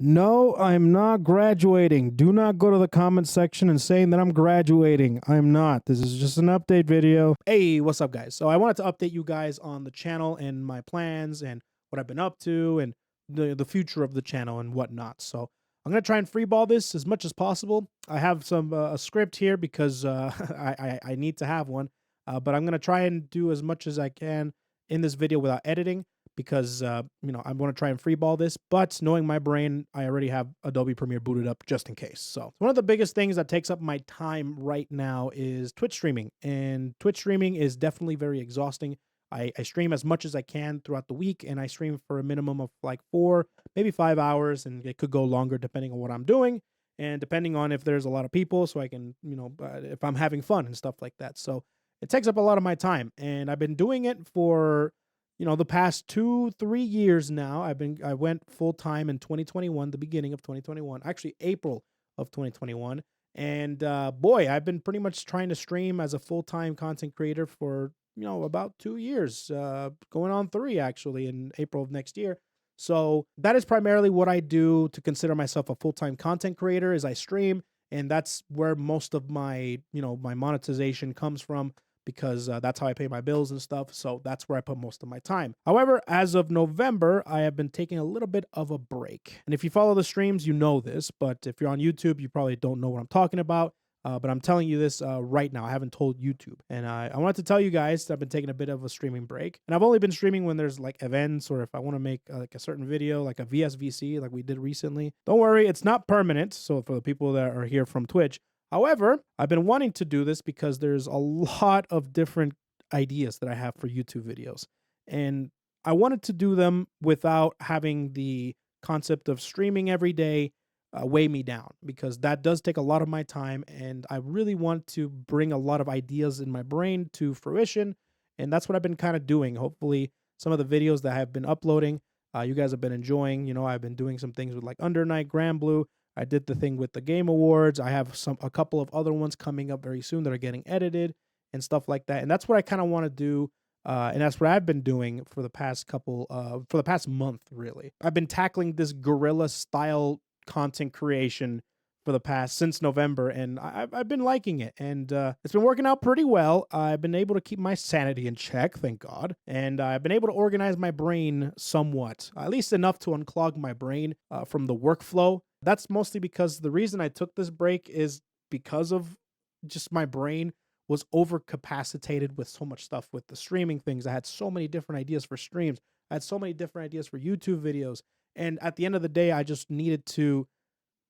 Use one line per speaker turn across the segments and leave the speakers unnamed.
No, I'm not graduating. Do not go to the comment section and saying that I'm graduating. I'm not. This is just an update video. Hey, what's up, guys? So I wanted to update you guys on the channel and my plans and what I've been up to and the future of the channel and whatnot. So I'm gonna try and freeball this as much as possible. I have some a script here because I need to have one, but I'm gonna try and do as much as I can in this video without editing because I want to try and freeball this, but knowing my brain, I already have Adobe Premiere booted up just in case. So one of the biggest things that takes up my time right now is Twitch streaming, and Twitch streaming is definitely very exhausting. I stream as much as I can throughout the week, and I stream for a minimum of like 4, maybe 5 hours, and it could go longer depending on what I'm doing and depending on if there's a lot of people, so I can, if I'm having fun and stuff like that. So it takes up a lot of my time, and I've been doing it for the past 2-3 years now. I went full time in 2021, the beginning of 2021, actually April of 2021. And boy, I've been pretty much trying to stream as a full time content creator for about 2 years, going on 3 actually in April of next year. So that is primarily what I do to consider myself a full time content creator. Is I stream, and that's where most of my my monetization comes from, because that's how I pay my bills and stuff. So that's where I put most of my time. However, as of November, I have been taking a little bit of a break. And if you follow the streams, you know this, but if you're on YouTube, you probably don't know what I'm talking about. But I'm telling you this right now. I haven't told YouTube. And I wanted to tell you guys that I've been taking a bit of a streaming break. And I've only been streaming when there's like events, or if I want to make like a certain video, like a VSVC, like we did recently. Don't worry, it's not permanent. So for the people that are here from Twitch, however, I've been wanting to do this because there's a lot of different ideas that I have for YouTube videos. And I wanted to do them without having the concept of streaming every day weigh me down, because that does take a lot of my time. And I really want to bring a lot of ideas in my brain to fruition. And that's what I've been kind of doing. Hopefully, some of the videos that I have been uploading, you guys have been enjoying. I've been doing some things with like Under Night, Grand Blue. I did the thing with the Game Awards. I have a couple of other ones coming up very soon that are getting edited and stuff like that. And that's what I kind of want to do. And that's what I've been doing for the past for the past month, really. I've been tackling this guerrilla style content creation for the past since November, and I've been liking it, and it's been working out pretty well. I've been able to keep my sanity in check, thank God, and I've been able to organize my brain somewhat, at least enough to unclog my brain from the workflow. That's mostly because the reason I took this break is because of just my brain was overcapacitated with so much stuff with the streaming things. I had so many different ideas for streams. I had so many different ideas for YouTube videos. And at the end of the day, I just needed to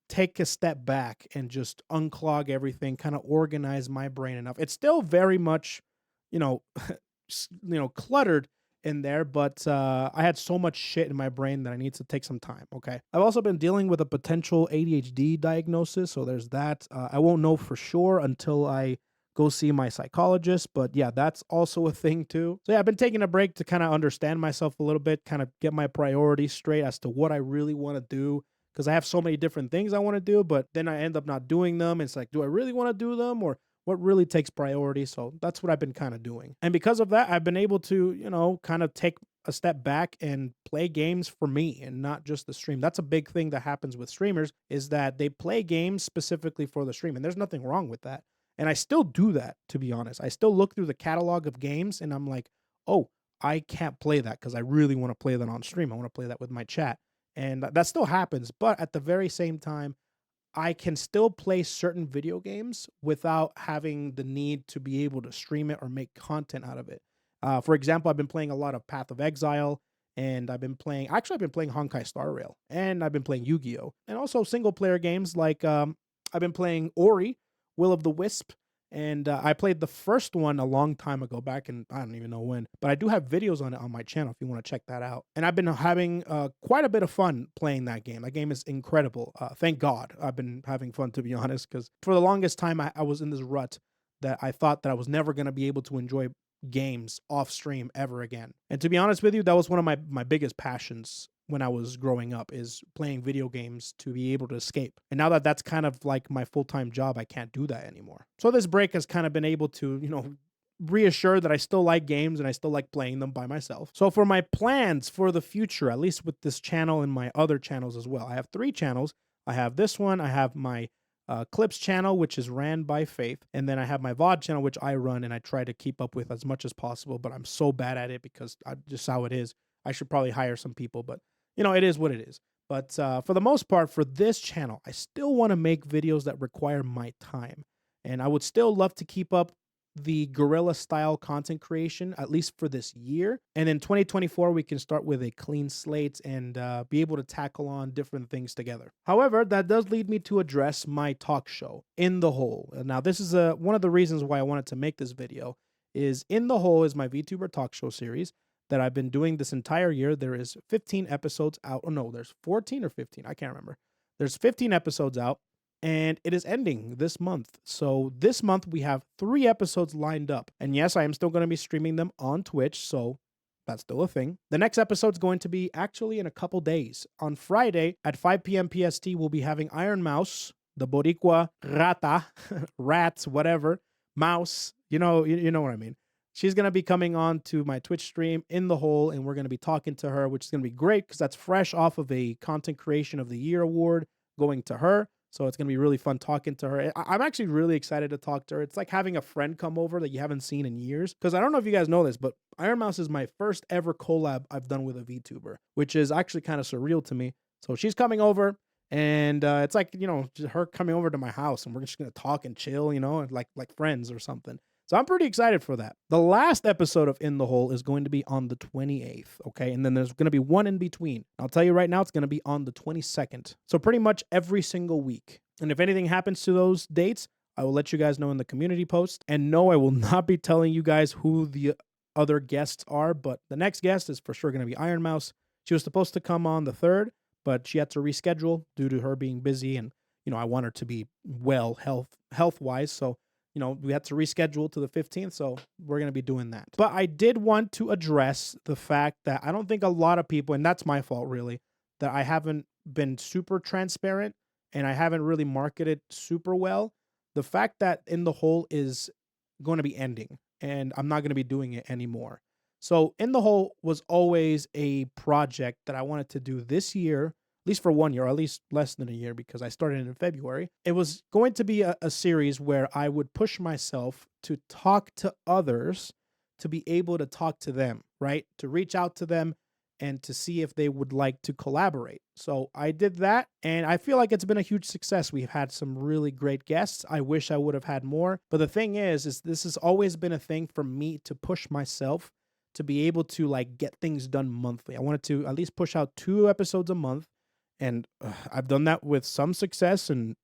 take a step back and just unclog everything, kind of organize my brain enough. It's still very much, you know, cluttered in there, but I had so much shit in my brain that I need to take some time. Okay. I've also been dealing with a potential ADHD diagnosis. So there's that. I won't know for sure until I go see my psychologist, but yeah, that's also a thing too. So yeah, I've been taking a break to kind of understand myself a little bit, kind of get my priorities straight as to what I really want to do, because I have so many different things I want to do, but then I end up not doing them. It's like, do I really want to do them, or what really takes priority? So that's what I've been kind of doing. And because of that, I've been able to, kind of take a step back and play games for me and not just the stream. That's a big thing that happens with streamers, is that they play games specifically for the stream. And there's nothing wrong with that. And I still do that, to be honest. I still look through the catalog of games and I'm like, oh, I can't play that because I really want to play that on stream. I want to play that with my chat. And that still happens. But at the very same time, I can still play certain video games without having the need to be able to stream it or make content out of it. For example, I've been playing a lot of Path of Exile, and I've been playing Honkai Star Rail, and I've been playing Yu-Gi-Oh! And also single player games like I've been playing Ori, Will of the Wisp, and I played the first one a long time ago, back in, I don't even know when, but I do have videos on it on my channel if you want to check that out. And I've been having quite a bit of fun playing that game. That game is incredible. Thank God I've been having fun, to be honest, because for the longest time I was in this rut that I thought that I was never going to be able to enjoy games off stream ever again. And to be honest with you, that was one of my biggest passions when I was growing up, is playing video games to be able to escape. And now that that's kind of like my full-time job, I can't do that anymore. So this break has kind of been able to, reassured that I still like games and I still like playing them by myself. So for my plans for the future, at least with this channel and my other channels as well, I have 3 channels. I have this one, I have my Clips channel, which is ran by Faith, and then I have my VOD channel, which I run and I try to keep up with as much as possible, but I'm so bad at it because just how it is. I should probably hire some people, but you know, it is what it is. But for the most part, for this channel, I still want to make videos that require my time. And I would still love to keep up the guerrilla style content creation, at least for this year. And in 2024, we can start with a clean slate and be able to tackle on different things together. However, that does lead me to address my talk show, In the Hole. Now, this is one of the reasons why I wanted to make this video is In the Hole is my VTuber talk show series that I've been doing this entire year. There is 15 episodes out. Oh, no, there's 14 or 15. I can't remember. There's 15 episodes out. And it is ending this month. So this month we have 3 episodes lined up. And yes, I am still going to be streaming them on Twitch, so that's still a thing. The next episode is going to be actually in a couple days. On Friday at 5 p.m. PST, we'll be having Iron Mouse, the Boricua rata, rat, whatever, mouse, you know what I mean. She's going to be coming on to my Twitch stream, In the Hole, and we're going to be talking to her, which is going to be great because that's fresh off of a Content Creation of the Year award going to her. So it's going to be really fun talking to her. I'm actually really excited to talk to her. It's like having a friend come over that you haven't seen in years. Because I don't know if you guys know this, but Iron Mouse is my first ever collab I've done with a VTuber, which is actually kind of surreal to me. So she's coming over, and it's like, you know, just her coming over to my house, and we're just going to talk and chill, you know, like friends or something. So I'm pretty excited for that. The last episode of In the Hole is going to be on the 28th, okay? And then there's going to be one in between. I'll tell you right now, it's going to be on the 22nd. So pretty much every single week. And if anything happens to those dates, I will let you guys know in the community post. And no, I will not be telling you guys who the other guests are, but the next guest is for sure going to be Iron Mouse. She was supposed to come on the 3rd, but she had to reschedule due to her being busy. And, you know, I want her to be well health-wise, so you know, we had to reschedule to the 15th, so we're going to be doing that. But I did want to address the fact that I don't think a lot of people, and that's my fault really, that I haven't been super transparent and I haven't really marketed super well. The fact that In the Hole is going to be ending and I'm not going to be doing it anymore. So In the Hole was always a project that I wanted to do this year, at least for 1 year, or at least less than a year because I started in February. It was going to be a series where I would push myself to talk to others, to be able to talk to them, right? To reach out to them and to see if they would like to collaborate. So I did that, and I feel like it's been a huge success. We've had some really great guests. I wish I would have had more. But the thing is this has always been a thing for me to push myself to be able to like get things done monthly. I wanted to at least push out 2 episodes a month. And I've done that with some success and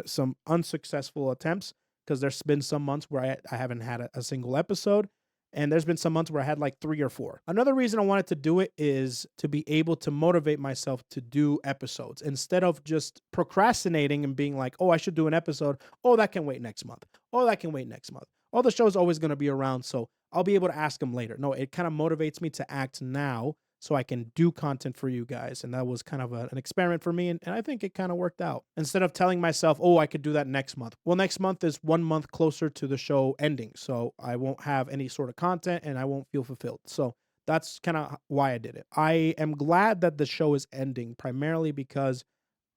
some unsuccessful attempts because there's been some months where I haven't had a single episode. And there's been some months where I had like 3 or 4. Another reason I wanted to do it is to be able to motivate myself to do episodes instead of just procrastinating and being like, oh, I should do an episode. Oh, that can wait next month. Oh, that can wait next month. Oh, the show's always going to be around, so I'll be able to ask them later. No, it kind of motivates me to act now so I can do content for you guys. And that was kind of an experiment for me. And I think it kind of worked out. Instead of telling myself, oh, I could do that next month. Well, next month is 1 month closer to the show ending. So I won't have any sort of content and I won't feel fulfilled. So that's kind of why I did it. I am glad that the show is ending primarily because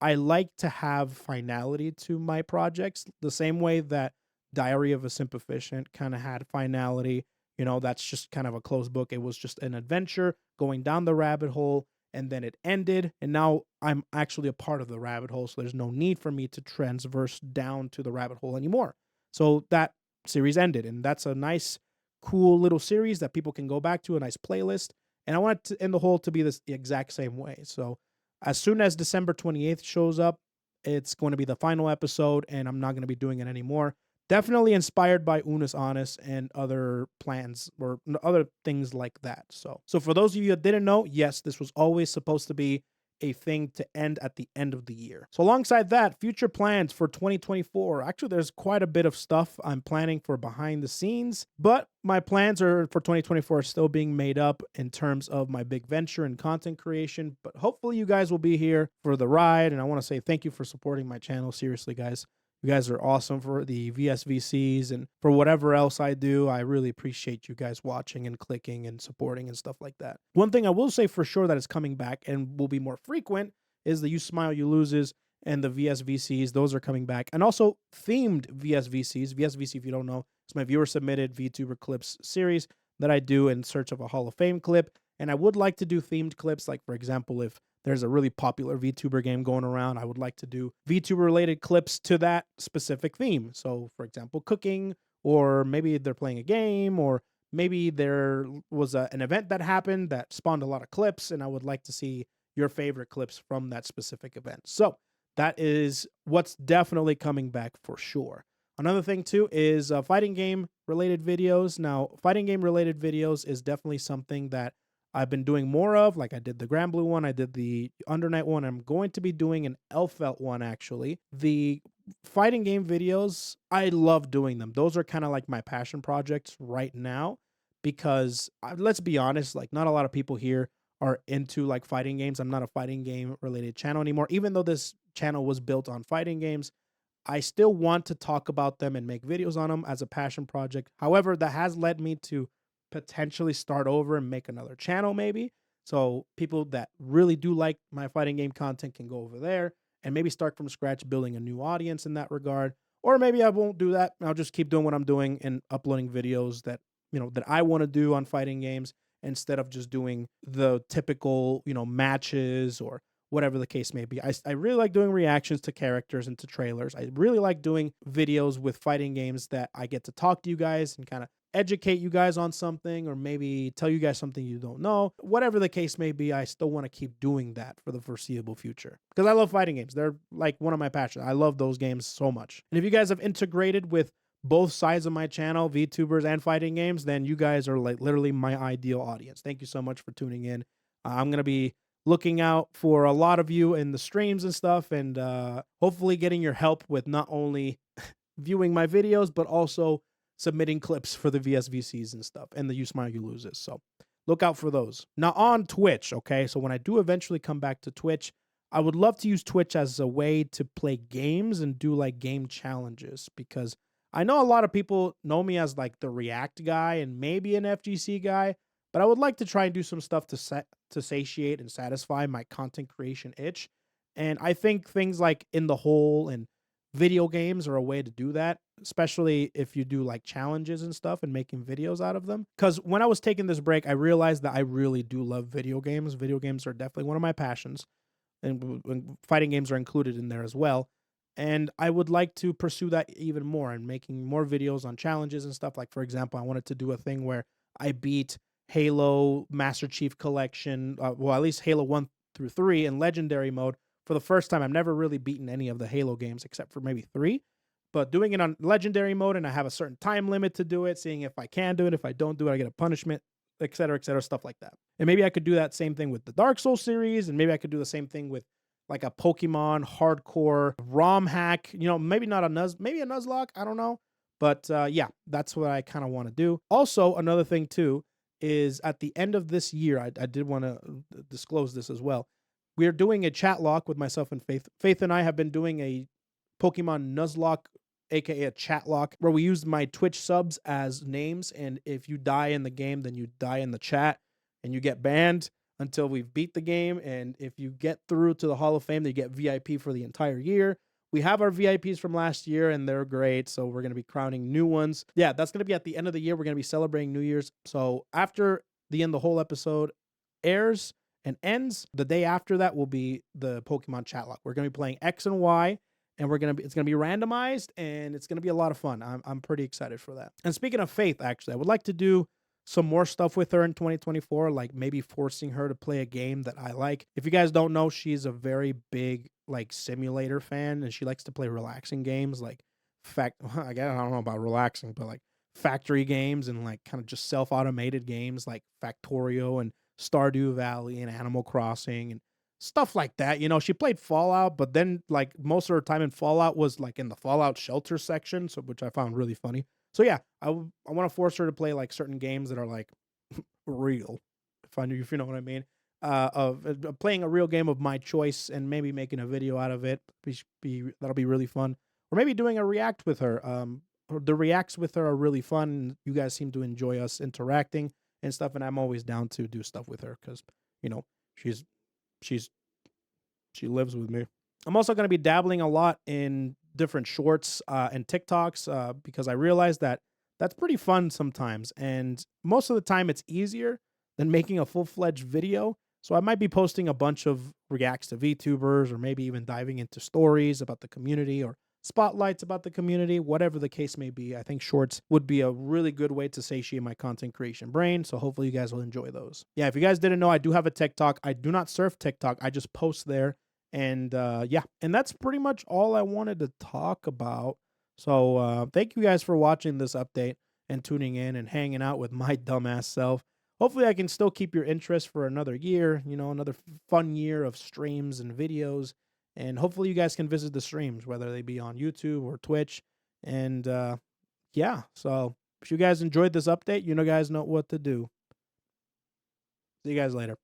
I like to have finality to my projects the same way that Diary of a Simp Efficient kind of had finality. You know, that's just kind of a closed book. It was just an adventure going down the rabbit hole, and then it ended, and now I'm actually a part of the rabbit hole, so there's no need for me to transverse down to the rabbit hole anymore. So that series ended, and that's a nice, cool little series that people can go back to, a nice playlist, and I want it to, In the Hole to be the exact same way. So as soon as December 28th shows up, it's going to be the final episode, and I'm not going to be doing it anymore. Definitely inspired by Unis Honest and other plans or other things like that. So for those of you that didn't know, yes, this was always supposed to be a thing to end at the end of the year. So alongside that, future plans for 2024. Actually, there's quite a bit of stuff I'm planning for behind the scenes, but my plans are for 2024 are still being made up in terms of my big venture and content creation. But hopefully you guys will be here for the ride. And I want to say thank you for supporting my channel. Seriously, guys. You guys are awesome for the VSVCs and for whatever else I do. I really appreciate you guys watching and clicking and supporting and stuff like that. One thing I will say for sure that is coming back and will be more frequent is the You Smile, You Loses and the VSVCs. Those are coming back. And also themed VSVCs. VSVC, if you don't know, it's my viewer submitted VTuber clips series that I do in search of a Hall of Fame clip. And I would like to do themed clips, like, for example, if there's a really popular VTuber game going around, I would like to do VTuber-related clips to that specific theme. So, for example, cooking, or maybe they're playing a game, or maybe there was an event that happened that spawned a lot of clips, and I would like to see your favorite clips from that specific event. So that is what's definitely coming back for sure. Another thing, too, is fighting game-related videos. Now, fighting game-related videos is definitely something that I've been doing more of. Like, I did the Grand Blue one, I did the Undernight one. I'm going to be doing an Elfelt one, actually. The fighting game videos, I love doing them. Those are kind of like my passion projects right now because, let's be honest, like, not a lot of people here are into like fighting games. I'm not a fighting game related channel anymore. Even though this channel was built on fighting games, I still want to talk about them and make videos on them as a passion project. However, that has led me to potentially start over and make another channel maybe. So people that really do like my fighting game content can go over there and maybe start from scratch building a new audience in that regard. Or maybe I won't do that. I'll just keep doing what I'm doing and uploading videos that, that I want to do on fighting games instead of just doing the typical, matches or whatever the case may be. I really like doing reactions to characters and to trailers. I really like doing videos with fighting games that I get to talk to you guys and kind of educate you guys on something, or maybe tell you guys something you don't know. Whatever the case may be, I still want to keep doing that for the foreseeable future because I love fighting games. They're like one of my passions. I love those games so much. And if you guys have integrated with both sides of my channel, VTubers and fighting games, then you guys are like literally my ideal audience. Thank you so much for tuning in. I'm going to be looking out for a lot of you in the streams and stuff, and hopefully getting your help with not only viewing my videos, but also submitting clips for the VSVCs and stuff, and the You Smile, You Loses. So look out for those. Now on Twitch, okay? So when I do eventually come back to Twitch, I would love to use Twitch as a way to play games and do like game challenges, because I know a lot of people know me as like the React guy and maybe an FGC guy, but I would like to try and do some stuff to satiate and satisfy my content creation itch. And I think things like In the Hole and video games are a way to do that, especially if you do like challenges and stuff and making videos out of them. Because when I was taking this break, I realized that I really do love video games. Video games are definitely one of my passions, and fighting games are included in there as well. And I would like to pursue that even more and making more videos on challenges and stuff. Like, for example, I wanted to do a thing where I beat Halo Master Chief Collection, well, at least Halo 1 through 3 in Legendary mode for the first time. I've never really beaten any of the Halo games except for maybe 3, but doing it on Legendary mode, and I have a certain time limit to do it, seeing if I can do it. If I don't do it, I get a punishment, etc., stuff like that. And maybe I could do that same thing with the Dark Souls series, and maybe I could do the same thing with like a Pokemon hardcore ROM hack, maybe not maybe a Nuzlocke, I don't know. But yeah, that's what I kind of want to do. Also, another thing too is at the end of this year, I did want to disclose this as well. We're doing a Chatlock with myself and Faith. Faith and I have been doing a Pokemon Nuzlocke, aka a Chatlock, where we use my Twitch subs as names, and if you die in the game, then you die in the chat, and you get banned until we've beat the game. And if you get through to the Hall of Fame, then you get VIP for the entire year. We have our VIPs from last year, and they're great, so we're going to be crowning new ones. Yeah, that's going to be at the end of the year. We're going to be celebrating New Year's. So after the end, the whole episode airs and ends, the day after that will be the Pokemon Chatlock. We're going to be playing X and Y, and it's going to be randomized, and it's going to be a lot of fun. I'm pretty excited for that. And speaking of Faith, actually, I would like to do some more stuff with her in 2024, like maybe forcing her to play a game that I like. If you guys don't know, she's a very big like simulator fan, and she likes to play relaxing games like I don't know about relaxing, but like factory games and like kind of just self-automated games like Factorio and Stardew Valley and Animal Crossing and stuff like that. She played Fallout, but then like most of her time in Fallout was like in the Fallout shelter section, so which I found really funny. So yeah, I want to force her to play like certain games that are like real, if you know what I mean. Of playing a real game of my choice and maybe making a video out of it. That'll be really fun. or maybe doing a react with her. The reacts with her are really fun. You guys seem to enjoy us interacting and stuff, and I'm always down to do stuff with her because, you know, she's she's she lives with me. I'm also going to be dabbling a lot in different shorts and TikToks because I realized that that's pretty fun sometimes. And most of the time, it's easier than making a full fledged video. So I might be posting a bunch of reacts to VTubers, or maybe even diving into stories about the community or spotlights about the community, whatever the case may be. I think shorts would be a really good way to satiate my content creation brain. So hopefully you guys will enjoy those. Yeah, if you guys didn't know, I do have a TikTok. I do not surf TikTok. I just post there. And yeah, and that's pretty much all I wanted to talk about. So thank you guys for watching this update and tuning in and hanging out with my dumbass self. Hopefully I can still keep your interest for another year, you know, another fun year of streams and videos. And hopefully you guys can visit the streams, whether they be on YouTube or Twitch. And yeah, so if you guys enjoyed this update, you know guys know what to do. See you guys later.